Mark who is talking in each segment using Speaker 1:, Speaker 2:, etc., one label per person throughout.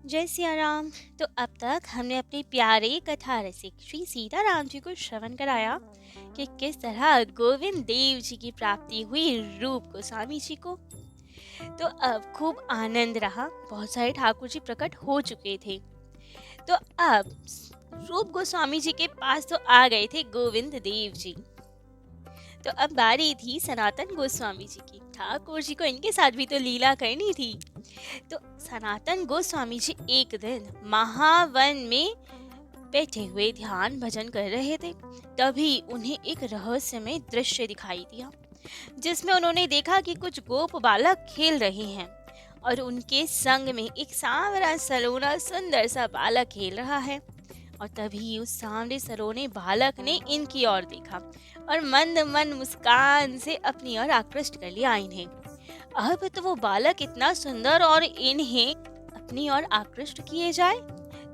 Speaker 1: जय सिया राम। तो अब तक हमने अपने प्यारे कथा रसिक श्री सीताराम जी को श्रवण कराया कि किस तरह गोविंद देव जी की प्राप्ति हुई रूप गोस्वामी जी को। तो अब खूब आनंद रहा, बहुत सारे ठाकुर जी प्रकट हो चुके थे। तो अब रूप गोस्वामी जी के पास तो आ गए थे गोविंद देव जी। तो अब बारी थी सनातन गोस्वामी जी की। ठाकुर जी को इनके साथ भी तो लीला करनी थी। तो सनातन गोस्वामी जी एक दिन महावन में बैठे हुए ध्यान भजन कर रहे थे। तभी उन्हें एक रहस्यमय दृश्य दिखाई दिया, जिसमें उन्होंने देखा कि कुछ गोप बालक खेल रहे हैं और उनके संग में एक सांवरा सलोना सुंदर सा बालक खेल रहा है। और तभी उस सांवरे सलोने बालक ने इनकी ओर देखा और मंद मंद मुस्कान से अपनी ओर आकृष्ट कर लिया इन्हें। अब तो वो बालक इतना सुंदर और इन्हें अपनी ओर आकृष्ट किए जाए।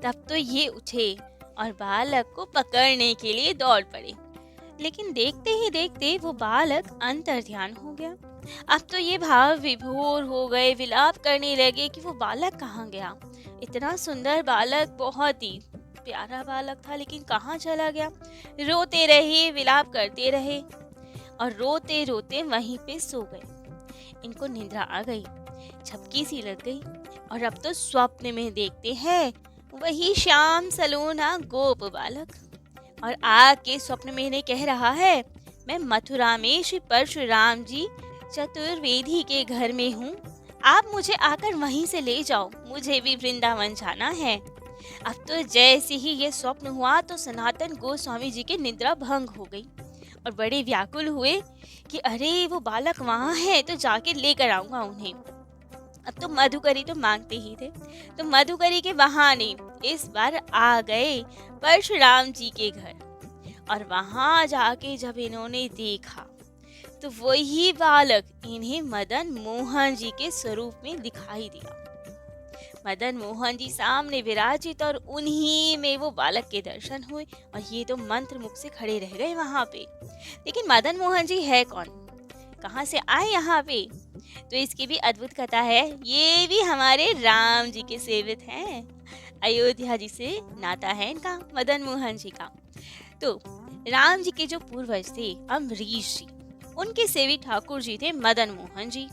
Speaker 1: तब तो ये उठे और बालक को पकड़ने के लिए दौड़ पड़े। लेकिन देखते ही देखते वो बालक अंतर ध्यान हो गया। अब तो ये भाव विभोर हो गए, विलाप करने लगे कि वो बालक कहाँ गया। इतना सुंदर बालक, बहुत ही प्यारा बालक था, लेकिन कहाँ चला गया। रोते रहे, विलाप करते रहे और रोते रोते वहीं पे सो गए। इनको निद्रा आ गई, झपकी सी लग गई और अब तो स्वप्न में देखते हैं वही श्याम सलोना गोप बालक। और आके स्वप्न में इन्हें कह रहा है, मैं मथुरा में श्री परशुराम जी चतुर्वेदी के घर में हूँ, आप मुझे आकर वहीं से ले जाओ, मुझे भी वृंदावन जाना है। अब तो जैसे ही ये स्वप्न हुआ तो सनातन गोस्वामी जी की निद्रा भंग हो गई और बड़े व्याकुल हुए कि अरे वो बालक वहाँ है, तो जाके लेकर आऊंगा उन्हें। अब तो मधुकरी तो मांगते ही थे, तो मधुकरी के बहाने इस बार आ गए परशुराम जी के घर। और वहां जाके जब इन्होंने देखा तो वही बालक इन्हें मदन मोहन जी के स्वरूप में दिखाई दिया। मदन मोहन जी सामने विराजित और उन्हीं में वो बालक के दर्शन हुए और ये तो मंत्र मुख से खड़े रह गए वहां पे। लेकिन मदन मोहन जी है कौन, कहाँ से आए यहाँ पे? तो इसकी भी अद्भुत कथा है। ये भी हमारे राम जी के सेवित हैं। अयोध्या जी से नाता है इनका, मदन मोहन जी का। तो राम जी के जो पूर्वज थे अम्बरीश जी, उनके सेवी ठाकुर जी थे मदन मोहन जी।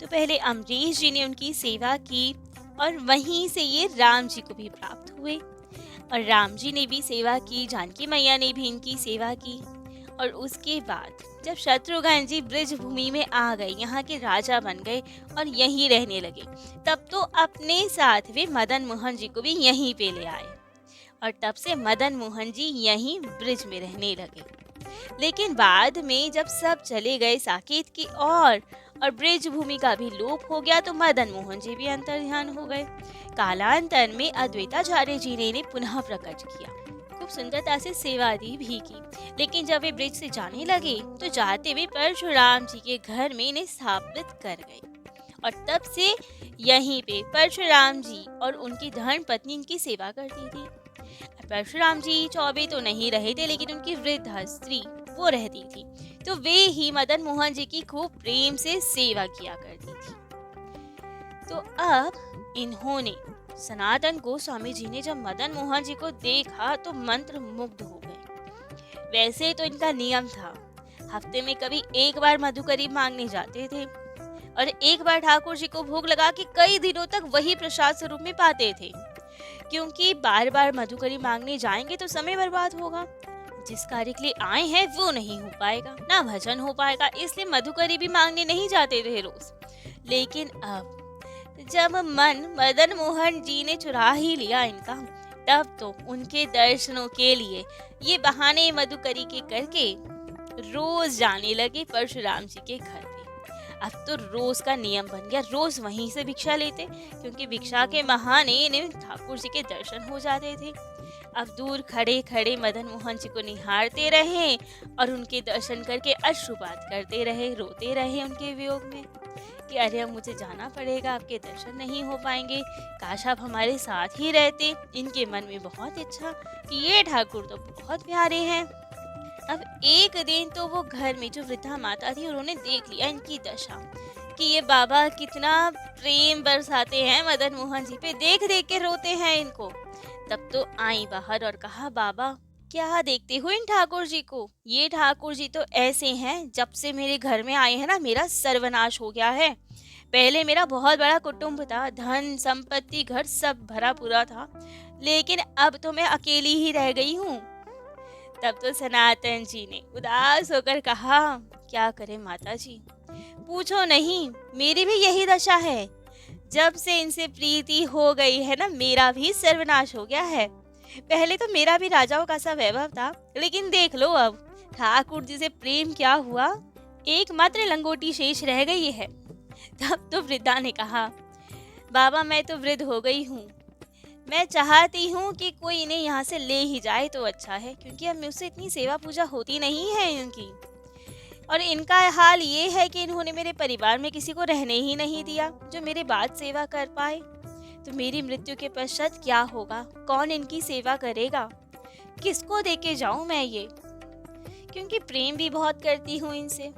Speaker 1: तो पहले अम्बरीश जी ने उनकी सेवा की और वहीं से ये राम जी को भी प्राप्त हुए। और राम जी ने भी सेवा की, जानकी मैया ने भी इनकी सेवा की। और उसके बाद जब शत्रुघ्न जी ब्रज भूमि में आ गए, यहाँ के राजा बन गए और यहीं रहने लगे, तब तो अपने साथ वे मदन मोहन जी को भी यहीं पे ले आए और तब से मदन मोहन जी यहीं ब्रज में रहने लगे। लेकिन बाद में जब सब चले गए साकेत की ओर और ब्रज भूमि का भी लोप हो गया, तो मदन मोहन जी भी अंतर ध्यान हो गए। कालांतर में अद्वैताचार्य जी ने इन्हें पुनः प्रकट किया, खूब सुंदरता से सेवा दी भी की। लेकिन जब वे ब्रिज से जाने लगे तो जाते हुए परशुराम जी के घर में इन्हें स्थापित कर गए और तब से यहीं पे परशुराम जी और उनकी धर्म पत्नी इनकी सेवा करती थी। परशुराम जी चौबे तो नहीं रहे थे, लेकिन उनकी वृद्ध स्त्री वो रहती थी, तो वे ही मदन मोहन जी की खूब प्रेम से सेवा किया करती थी। तो अब इन्होंने, सनातन गोस्वामी जी ने जब मदन मोहन जी को देखा तो मंत्र मुग्ध हो गए। वैसे तो इनका नियम था, हफ्ते में कभी एक बार मधुकरी मांगने जाते थे और एक बार ठाकुर जी को भोग लगा के कई दिनों तक वही प्रसाद स्वरूप में पाते थे, क्योंकि बार बार मधुकरी मांगने जाएंगे तो समय बर्बाद होगा। जिस कार्य के लिए आए हैं वो नहीं हो पाएगा, ना भजन हो पाएगा, इसलिए मधुकरी भी मांगने नहीं जाते थे रोज। लेकिन अब जब मन मदन मोहन जी ने चुरा ही लिया इनका, तब तो उनके दर्शनों के लिए ये बहाने मधुकरी के करके रोज जाने लगे परशुराम जी के घर पे। अब तो रोज का नियम बन गया, रोज वहीं से भिक्षा लेते, क्योंकि भिक्षा के बहाने इन्हें ठाकुर जी के दर्शन हो जाते थे। अब दूर खड़े खड़े मदन मोहन जी को निहारते रहे और उनके दर्शन करके अश्रुपात करते रहे, रोते रहे उनके वियोग में कि अरे अब मुझे जाना पड़ेगा, आपके दर्शन नहीं हो पाएंगे, काश आप हमारे साथ ही रहते। इनके मन में बहुत इच्छा कि ये ठाकुर तो बहुत प्यारे हैं। अब एक दिन तो वो घर में जो वृद्धा माता थी, उन्होंने देख लिया इनकी दशा कि ये बाबा कितना प्रेम बरसाते हैं मदन मोहन जी पे, देख देख के रोते हैं इनको। तब तो आई बाहर और कहा, बाबा क्या देखते हो इन ठाकुर जी को? ये ठाकुर जी तो ऐसे हैं, जब से मेरे घर में आए हैं ना मेरा सर्वनाश हो गया है। पहले मेरा बहुत बड़ा कुटुंब था, धन संपत्ति घर सब भरा पूरा था, लेकिन अब तो मैं अकेली ही रह गई हूँ। तब तो सनातन जी ने उदास होकर कहा, क्या करे माता जी, पूछो नहीं, मेरी भी यही दशा है। जब से इनसे प्रीति हो गई है ना, मेरा भी सर्वनाश हो गया है। पहले तो मेरा भी राजाओं का सा वैभव था, लेकिन देख लो अब ठाकुर जी से प्रेम क्या हुआ, एकमात्र लंगोटी शेष रह गई है। तब तो वृद्धा ने कहा, बाबा मैं तो वृद्ध हो गई हूँ, मैं चाहती हूँ कि कोई इन्हें यहाँ से ले ही जाए तो अच्छा है, क्योंकि अब मुझसे इतनी सेवा पूजा होती नहीं है इनकी। और इनका हाल ये है कि इन्होंने मेरे परिवार में किसी को रहने ही नहीं दिया जो मेरे बाद सेवा कर पाए। तो मेरी मृत्यु के पश्चात क्या होगा, कौन इनकी सेवा करेगा, किसको दे के जाऊं मैं ये? क्योंकि प्रेम भी बहुत करती हूँ इनसे।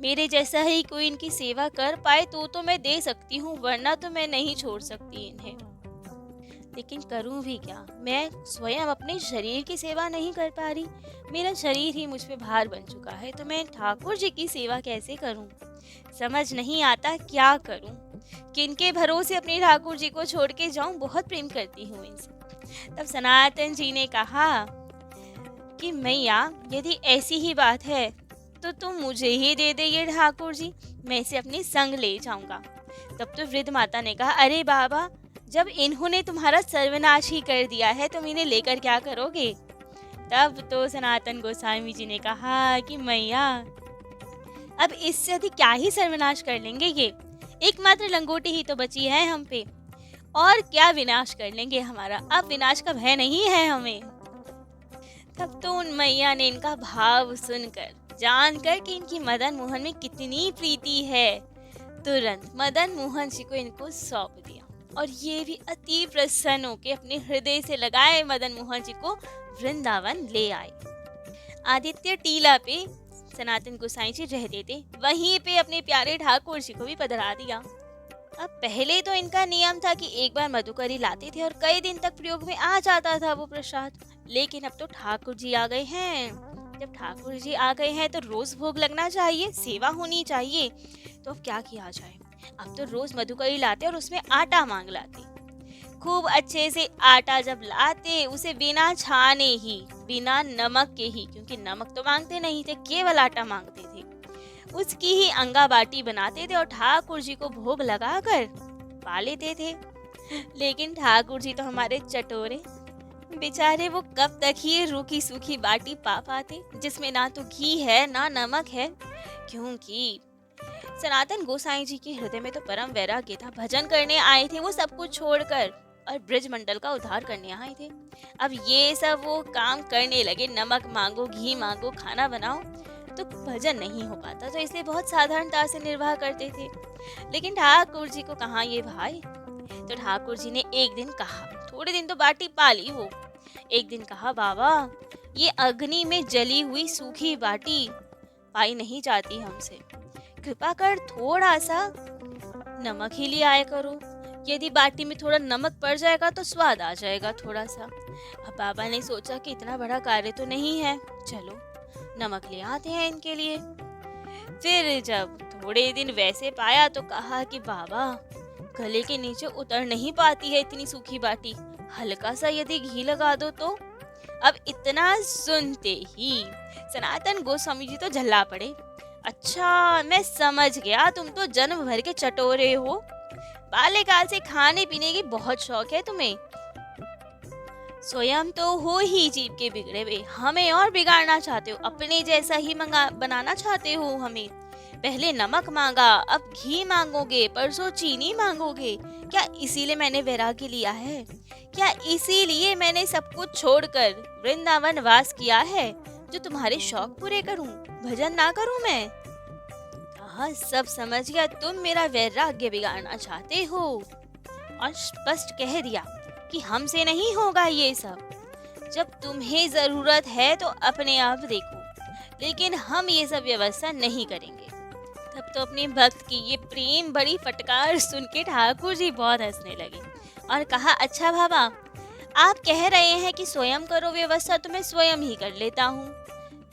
Speaker 1: मेरे जैसा ही कोई इनकी सेवा कर पाए तो मैं दे सकती हूँ, वरना तो मैं नहीं छोड़ सकती इन्हें। लेकिन करूं भी क्या, मैं स्वयं अपने शरीर की सेवा नहीं कर पा रही, मेरा शरीर ही मुझ पे भार बन चुका है, तो मैं ठाकुर जी की सेवा कैसे करूं? समझ नहीं आता क्या करूं, किनके भरोसे अपने ठाकुर जी को छोड़ के जाऊं, बहुत प्रेम करती हूँ इनसे। तब सनातन जी ने कहा कि मैया यदि ऐसी ही बात है तो तुम मुझे ही दे दे ये ठाकुर जी, मैं इसे अपने संग ले जाऊंगा। तब तो वृद्ध माता ने कहा, अरे बाबा जब इन्होंने तुम्हारा सर्वनाश ही कर दिया है, तुम इन्हें लेकर क्या करोगे? तब तो सनातन गोस्वामी जी ने कहा कि मैया अब इससे अधिक क्या ही सर्वनाश कर लेंगे, ये एकमात्र लंगोटी ही तो बची है हम पे, और क्या विनाश कर लेंगे हमारा, अब विनाश का भय नहीं है हमें। तब तो उन मैया ने इनका भाव सुनकर, जानकर कि इनकी मदन मोहन में कितनी प्रीति है, तुरंत मदन मोहन जी को इनको सौंप दिया, और ये भी अति प्रसन्न होकर अपने हृदय से लगाए मदन मोहन जी को वृंदावन ले आए। आदित्य टीला पे सनातन गोसाई जी रहते थे, वहीं पे अपने प्यारे ठाकुर जी को भी पधरा दिया। अब पहले तो इनका नियम था कि एक बार मधुकरी लाते थे और कई दिन तक प्रयोग में आ जाता था वो प्रसाद, लेकिन अब तो ठाकुर जी आ गए हैं। जब ठाकुर जी आ गए हैं तो रोज भोग लगना चाहिए, सेवा होनी चाहिए, तो अब क्या किया जाए? अब तो रोज मधुकरी लाते और उसमें आटा मांग लाते। खूब अच्छे से आटा जब लाते, उसे बिना छाने ही, बिना नमक के ही, क्योंकि नमक तो मांगते नहीं थे, केवल आटा मांगते थे, उसकी ही अंगा बाटी बनाते थे और ठाकुर जी को भोग लगाकर पा लेते थे। लेकिन ठाकुर जी तो हमारे चटोरे बेचारे, वो कब तक ही रूखी सूखी बाटी पा पाते जिसमें ना तो घी है ना नमक है, क्योंकि सनातन गोसाई जी के हृदय में तो परम वैराग्य था। भजन करने आए थे वो सब कुछ छोड़कर, और ब्रज मंडल का उद्धार करने आए थे। अब ये सब वो काम करने लगे, नमक मांगो, घी मांगो, खाना बनाओ, तो भजन नहीं हो पाता, तो इसलिए बहुत साधारणता से निर्वाह करते थे। लेकिन ठाकुर जी को कहाँ ये भाई, तो ठाकुर जी ने एक दिन कहा, थोड़े दिन तो बाटी पा ली वो, एक दिन कहा, बाबा ये अग्नि में जली हुई सूखी बाटी पाई नहीं जाती हमसे, कृपा कर थोड़ा सा नमक ही ले आया करो, यदि बाटी में थोड़ा नमक पड़ जाएगा तो स्वाद आ जाएगा थोड़ा सा। अब बाबा ने सोचा कि इतना बड़ा कार्य तो नहीं है, चलो नमक ले आते हैं इनके लिए। फिर जब थोड़े दिन वैसे पाया तो कहा कि बाबा गले के नीचे उतर नहीं पाती है इतनी सूखी बाटी, हल्का सा यदि घी लगा दो तो। अब इतना सुनते ही सनातन गोस्वामी जी तो झल्ला पड़े, अच्छा मैं समझ गया, तुम तो जन्म भर के चटोरे हो, बाल्यकाल से खाने पीने की बहुत शौक है तुम्हें, स्वयं तो हो ही जीव के बिगड़े हुए, हमें और बिगाड़ना चाहते हो, अपने जैसा ही बनाना चाहते हो हमें। पहले नमक मांगा, अब घी मांगोगे, परसों चीनी मांगोगे, क्या इसीलिए मैंने वैराग्य लिया है? क्या इसीलिए मैंने सब कुछ छोड़कर वृंदावन वास किया है, जो तुम्हारे शौक पूरे करूं, भजन ना करूं मैं? हाँ सब समझ गया, तुम मेरा वैराग्य बिगाड़ना चाहते हो, और स्पष्ट कह दिया कि हमसे नहीं होगा ये सब, जब तुम्हें जरूरत है तो अपने आप देखो, लेकिन हम ये सब व्यवस्था नहीं करेंगे। तब तो अपने भक्त की ये प्रेम बड़ी फटकार सुन के ठाकुर जी बहुत हंसने लगे और कहा, अच्छा बाबा, आप कह रहे हैं कि स्वयं करो व्यवस्था, तो मैं स्वयं ही कर लेता हूँ।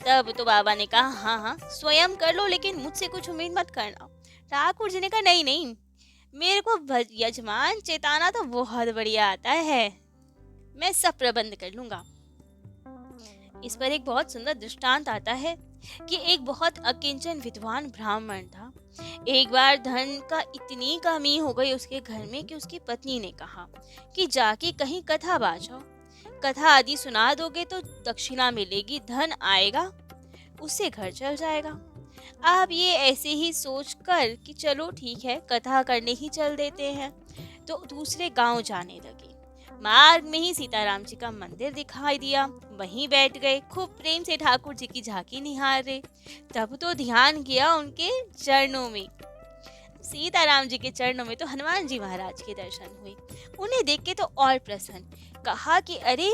Speaker 1: तब तो बाबा ने कहा, हाँ हाँ स्वयं कर लो, लेकिन मुझसे कुछ उम्मीद मत करना। ठाकुर जी ने कहा, नहीं नहीं, मेरे को यजमान चेताना तो बहुत बढ़िया आता है, मैं सब प्रबंध कर लूंगा। इस पर एक बहुत सुंदर दृष्टांत आता है कि एक बहुत अकिंचन विद्वान ब्राह्मण था। एक बार धन का इतनी कमी हो गई उसके घर में कि उसकी पत्नी ने कहा कि जाके कहीं कथा बाजाओ, कथा आदि सुना दोगे तो दक्षिणा मिलेगी, धन आएगा, उससे घर चल जाएगा। आप ये ऐसे ही सोच कर कि चलो ठीक है कथा करने ही चल देते हैं, तो दूसरे गांव जाने लगे। मार्ग में ही सीताराम जी का मंदिर दिखाई दिया, वहीं बैठ गए, खूब प्रेम से ठाकुर जी की झांकी निहारे। तब तो ध्यान गया उनके चरणों में। सीताराम जी के चरणों में तो हनुमान जी महाराज के दर्शन हुए। उन्हें देख के तो और प्रसन्न, कहा कि अरे,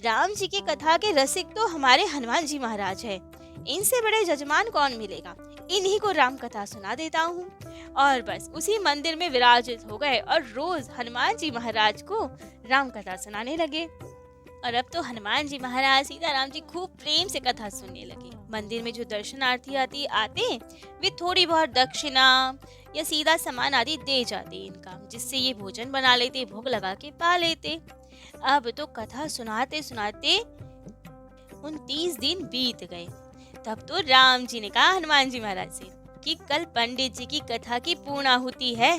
Speaker 1: राम जी की कथा के रसिक तो हमारे हनुमान जी महाराज है, इनसे बड़े जजमान कौन मिलेगा, इन्हीं को राम कथा सुना देता हूँ। और बस उसी मंदिर में विराजित हो गए और रोज हनुमान जी महाराज को राम कथा सुनाने लगे। और अब तो हनुमान जी महाराज सीताराम जी खूब प्रेम से कथा सुनने लगे। मंदिर में जो दर्शनार्थी आते वे थोड़ी बहुत दक्षिणा या सीधा सामान आदि दे जाते इनका, जिससे ये भोजन बना लेते, भोग लगा के पा लेते। अब तो कथा सुनाते सुनाते 29 दिन बीत गए। तब तो राम जी ने कहा हनुमान जी महाराज से कि कल पंडित जी की कथा की पूर्णाहुति है,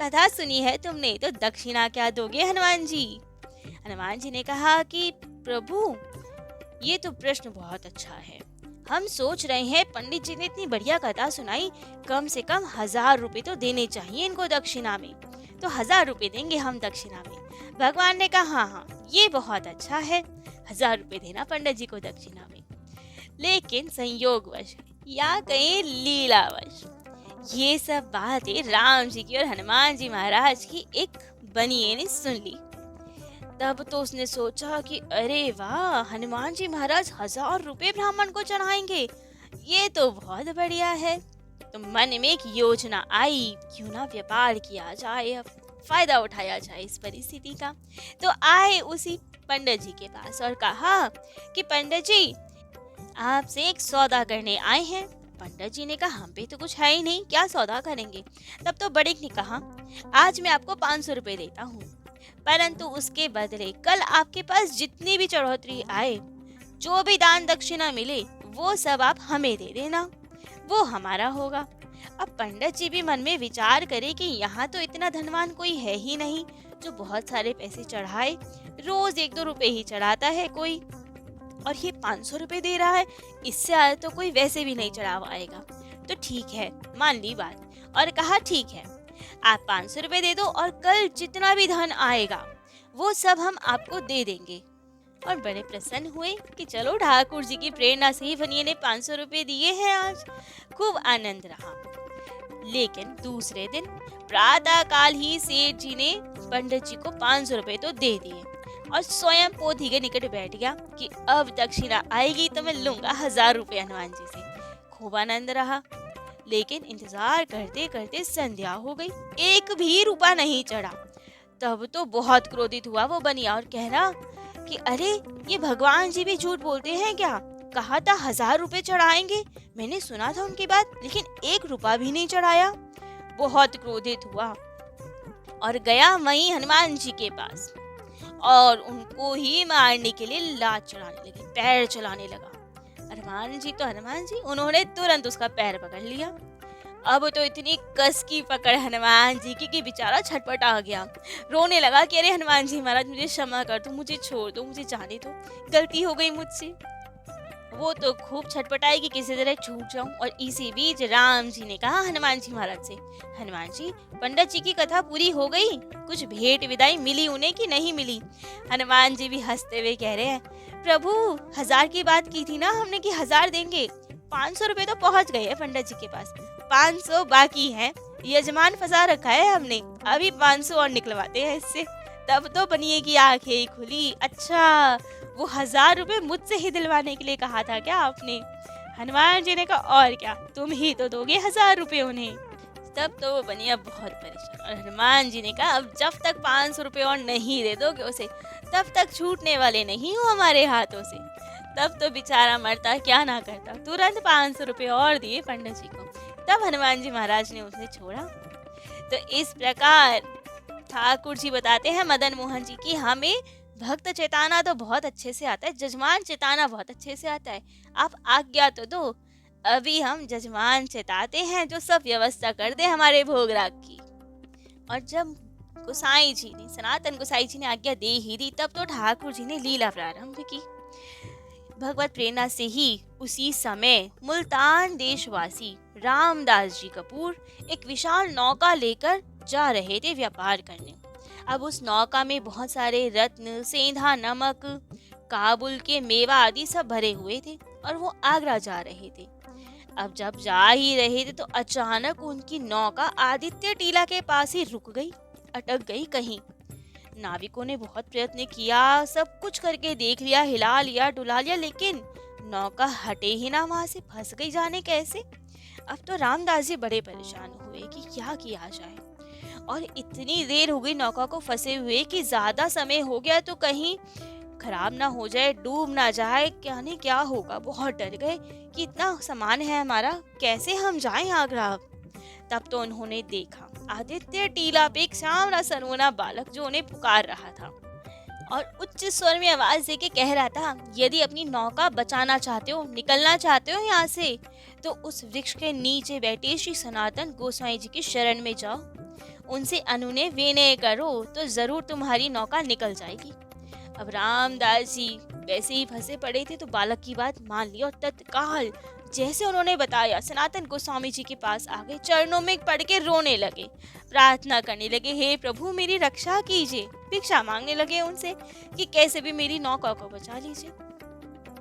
Speaker 1: कथा सुनी है तुमने तो दक्षिणा क्या दोगे हनुमान जी? हनुमान जी ने कहा कि प्रभु, ये तो प्रश्न बहुत अच्छा है। हम सोच रहे हैं पंडित जी ने इतनी बढ़िया कथा सुनाई, कम से कम 1000 रुपए तो देने चाहिए इनको दक्षिणा में, तो 1000 रुपए देंगे हम दक्षिणा में। भगवान ने कहा, हाँ हाँ ये बहुत अच्छा है, 1000 रुपए देना पंडित जी को दक्षिणा में। लेकिन संयोगवश या कहीं लीलावश ये सब बातें राम जी की और हनुमान जी महाराज की एक बनिए ने सुन ली। तब तो उसने सोचा कि अरे वाह, हनुमान जी महाराज 1000 रुपए ब्राह्मण को चढ़ाएंगे, ये तो बहुत बढ़िया है। तो मन में एक योजना आई, क्यों ना व्यापार किया जाए, अब फायदा उठाया जाए इस परिस्थिति का। तो आए उसी पंडित जी के पास और कहा कि पंडित जी, आपसे एक सौदा करने आए हैं। पंडित जी ने कहा, हम पे तो कुछ है ही नहीं, क्या सौदा करेंगे? तब तो बड़े ने कहा, आज मैं आपको 500 रुपए देता हूँ, परंतु उसके बदले कल आपके पास जितनी भी चढ़ोतरी आए, जो भी दान दक्षिणा मिले, वो सब आप हमें दे देना, वो हमारा होगा। अब पंडित जी भी मन में विचार करे कि यहाँ तो इतना धनवान कोई है ही नहीं जो बहुत सारे पैसे चढ़ाए, रोज 1-2 रुपए ही चढ़ाता है कोई, और ये 500 रुपए दे रहा है, इससे आया तो कोई वैसे भी नहीं चढ़ा पाएगा। तो ठीक है, मान ली बात और कहा ठीक है, आप 500 रुपए दे दो और कल जितना भी धन आएगा वो सब हम आपको दे देंगे। और बड़े प्रसन्न हुए कि चलो ठाकुर जी की प्रेरणा से ही बनिए ने 500 रुपए दिए हैं आज। खूब आनंद रहा। लेकिन दूसरे दिन प्रातः काल ही सेठ जी ने पंडित जी को 500 रुपए तो दे दिए और स्वयं पोथी के निकट बैठ गया कि अब दक्षिणा आएगी तो मैं लूंगा 1000 रुपए हनुमान जी से। खूब आनंद रहा। लेकिन इंतजार करते करते संध्या हो गई, एक भी रुपया नहीं चढ़ा। तब तो बहुत क्रोधित हुआ वो बनिया और कह रहा कि अरे, ये भगवान जी भी झूठ बोलते हैं क्या? कहा था 1000 रुपए चढ़ाएंगे, मैंने सुना था उनकी बात, लेकिन 1 रुपया भी नहीं चढ़ाया। बहुत क्रोधित हुआ और गया वहीं हनुमान जी के पास और उनको ही मारने के लिए लात चढ़ाने लगी, पैर चलाने लगा। हनुमान जी, उन्होंने तुरंत उसका पैर पकड़ लिया। अब तो इतनी कस की पकड़ हनुमान जी की कि बेचारा छटपटा गया, रोने लगा कि अरे हनुमान जी महाराज, मुझे क्षमा कर दो, मुझे छोड़ दो, मुझे जाने दो, गलती हो गई मुझसे। वो तो खूब छटपटाई कि किसी तरह छूट जाऊं। और इसी बीच राम जी ने कहा हनुमान जी महाराज से, हनुमान जी, पंडित जी की कथा पूरी हो गई, कुछ भेंट विदाई मिली उन्हें कि नहीं मिली? हनुमान जी भी हंसते हुए कह रहे हैं, प्रभु 1000 की बात की थी ना हमने कि 1000 देंगे, 500 रुपए तो पहुंच गए हैं पंडित जी के पास, 500 बाकी हैं, यजमान फंसा रखा है हमने, अभी 500 और निकलवाते हैं इससे। तब तो बनिए की आंखें खुली, अच्छा वो 1000 रुपए मुझसे ही दिलवाने के लिए कहा था क्या आपने? हनुमान जी ने कहा और क्या, तुम ही तो दोगे 1000 रुपये उन्हें। तब तो वो बनिया बहुत परेशान और हनुमान जी ने कहा अब जब तक 500 रुपये और नहीं दे दोगे उसे तब तक छूटने वाले नहीं हो हमारे हाथों से। तब तो बेचारा मरता क्या ना करता, तुरंत 500 रुपये और दिए पंडित जी को। तब हनुमान जी महाराज ने उसे छोड़ा। तो इस प्रकार ठाकुर जी बताते हैं मदन मोहन जी की हमें भक्त चेताना तो बहुत अच्छे से आता है, जजमान चेताना बहुत अच्छे से आता है। आप आज्ञा तो दो, अभी हम जजमान चेताते हैं जो सब व्यवस्था कर दे हमारे भोग राग की। और जब गोसाई जी ने सनातन गोसाई जी ने आज्ञा दे ही दी तब तो ठाकुर जी ने लीला प्रारंभ की। भगवत प्रेरणा से ही उसी समय मुल्तान देशवासी रामदास जी कपूर एक विशाल नौका लेकर जा रहे थे व्यापार करने। अब उस नौका में बहुत सारे रत्न, सेंधा, नमक, काबुल के मेवा आदि सब भरे हुए थे और वो आगरा जा रहे थे। अब जब जा ही रहे थे तो अचानक उनकी नौका आदित्य टीला के पास ही रुक गई, अटक गई कहीं। नाविकों ने बहुत प्रयत्न किया, सब कुछ करके देख लिया, हिला लिया, डुला लिया, लेकिन नौका हटे ही ना वहां से, फंस गई, जाने कैसे। अब तो रामदास जी बड़े परेशान हुए कि क्या किया जाए और इतनी देर हो गई नौका को फंसे हुए कि ज्यादा समय हो गया तो कहीं खराब ना हो जाए, डूब ना जाए, क्या नहीं क्या होगा। बहुत डर गए कि इतना सामान है हमारा, कैसे हम जाएं आगरा। तब तो उन्होंने देखा आदित्य टीला पे एक श्यामला सरवना बालक जो उन्हें पुकार रहा था और उच्च स्वर में आवाज देके कह रहा था यदि अपनी नौका बचाना चाहते हो, निकलना चाहते हो यहाँ से, तो उस वृक्ष के नीचे बैठे श्री सनातन गोसाई जी की शरण में जाओ, उनसे अनुनय विनय करो तो जरूर तुम्हारी नौका निकल जाएगी। अब रामदास जी वैसे ही फंसे पड़े थे तो बालक की बात मान ली और तत्काल जैसे उन्होंने बताया सनातन गोस्वामी जी के पास आ गए, चरणों में पड़ के रोने लगे, प्रार्थना करने लगे, हे प्रभु मेरी रक्षा कीजिए, भिक्षा मांगने लगे उनसे कि कैसे भी मेरी नौका को बचा लीजिए।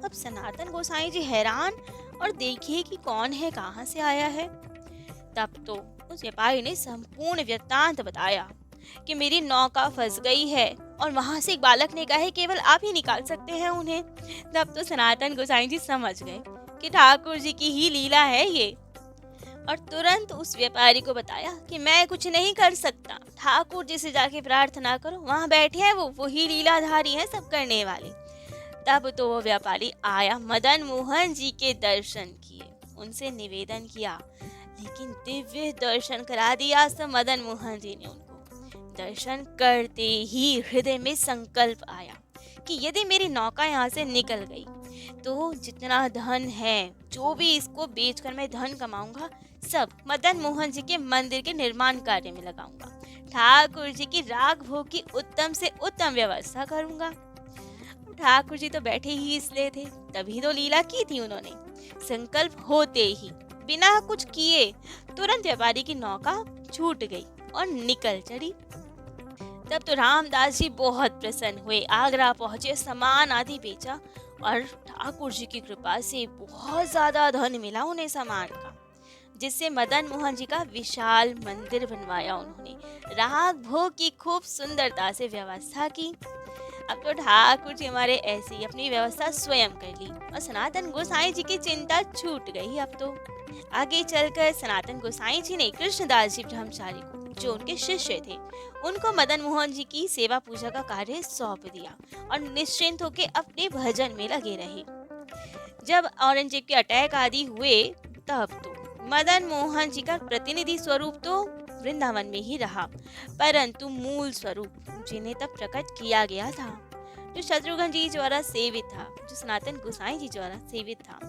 Speaker 1: अब सनातन गोसाई जी हैरान और देखिए कि कौन है, कहाँ से आया है। तब तो उस व्यापारी ने संपूर्ण वृत्तांत बताया कि मेरी नौका फंस गई है और वहां से एक बालक ने कहा है केवल आप ही निकाल सकते हैं उन्हें। तब तो सनातन गोसाई जी समझ गए कि ठाकुर जी की ही लीला है ये और तुरंत उस व्यापारी को बताया कि मैं कुछ नहीं कर सकता, ठाकुर जी से जाके प्रार्थना करो, वहां बैठे हैं वो ही लीलाधारी हैं, सब करने वाले। तब तो वो व्यापारी आया, मदन मोहन जी के दर्शन किए, उनसे निवेदन किया, लेकिन दिव्य दर्शन करा दिया सब मदन मोहन जी ने उनको। दर्शन करते ही हृदय में संकल्प आया कि यदि मेरी नौका यहाँ से निकल गई तो जितना धन है, जो भी इसको बेचकर मैं धन कमाऊंगा, सब मदन मोहन जी के मंदिर के निर्माण कार्य में लगाऊंगा, ठाकुर जी की राग भोग की उत्तम से उत्तम व्यवस्था करूंगा। ठाकुर जी तो बैठे ही इसलिए थे, तभी तो लीला की थी उन्होंने। संकल्प होते ही बिना कुछ किए तुरंत व्यापारी की नौका छूट गई और निकल चली। तब तो रामदास जी बहुत प्रसन्न हुए, आगरा पहुंचे, सामान आदि बेचा और ठाकुर जी की कृपा से बहुत ज्यादा धन मिला उन्हें सामान का, जिससे मदन मोहन जी का विशाल मंदिर बनवाया उन्होंने, राग भोग की खूब सुंदरता से व्यवस्था की। अब तो ठाकुर जी हमारे ऐसे ही अपनी व्यवस्था स्वयं कर ली और सनातन गोसाई जी की चिंता छूट गई। अब तो आगे चलकर सनातन गोसाई जी ने कृष्णदास जी ब्रह्मचारी को, जो उनके शिष्य थे, उनको मदन मोहन जी की सेवा पूजा का कार्य सौंप दिया और निश्चिंत होकर अपने भजन में लगे रहे। जब औरंगजेब के अटैक आदि हुए तब तो मदन मोहन जी का प्रतिनिधि स्वरूप तो वृंदावन में ही रहा, परंतु मूल स्वरूप जिन्हें तब प्रकट किया गया था, जो शत्रुघ्न जी द्वारा सेवित था, जो सनातन गोसाई जी द्वारा सेवित था,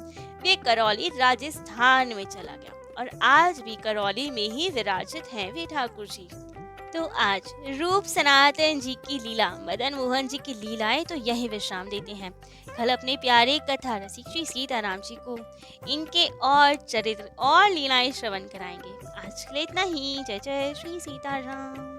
Speaker 1: वे करौली राजस्थान में चला गया और आज भी करौली में ही विराजित हैं वे ठाकुर जी। तो आज रूप सनातन जी की लीला, मदन मोहन जी की लीलाएं तो यही विश्राम देते हैं। कल अपने प्यारे कथा रसिक श्री सीताराम जी को इनके और चरित्र और लीलाएं श्रवण कराएंगे। आज के लिए इतना ही। जय जय श्री सीताराम।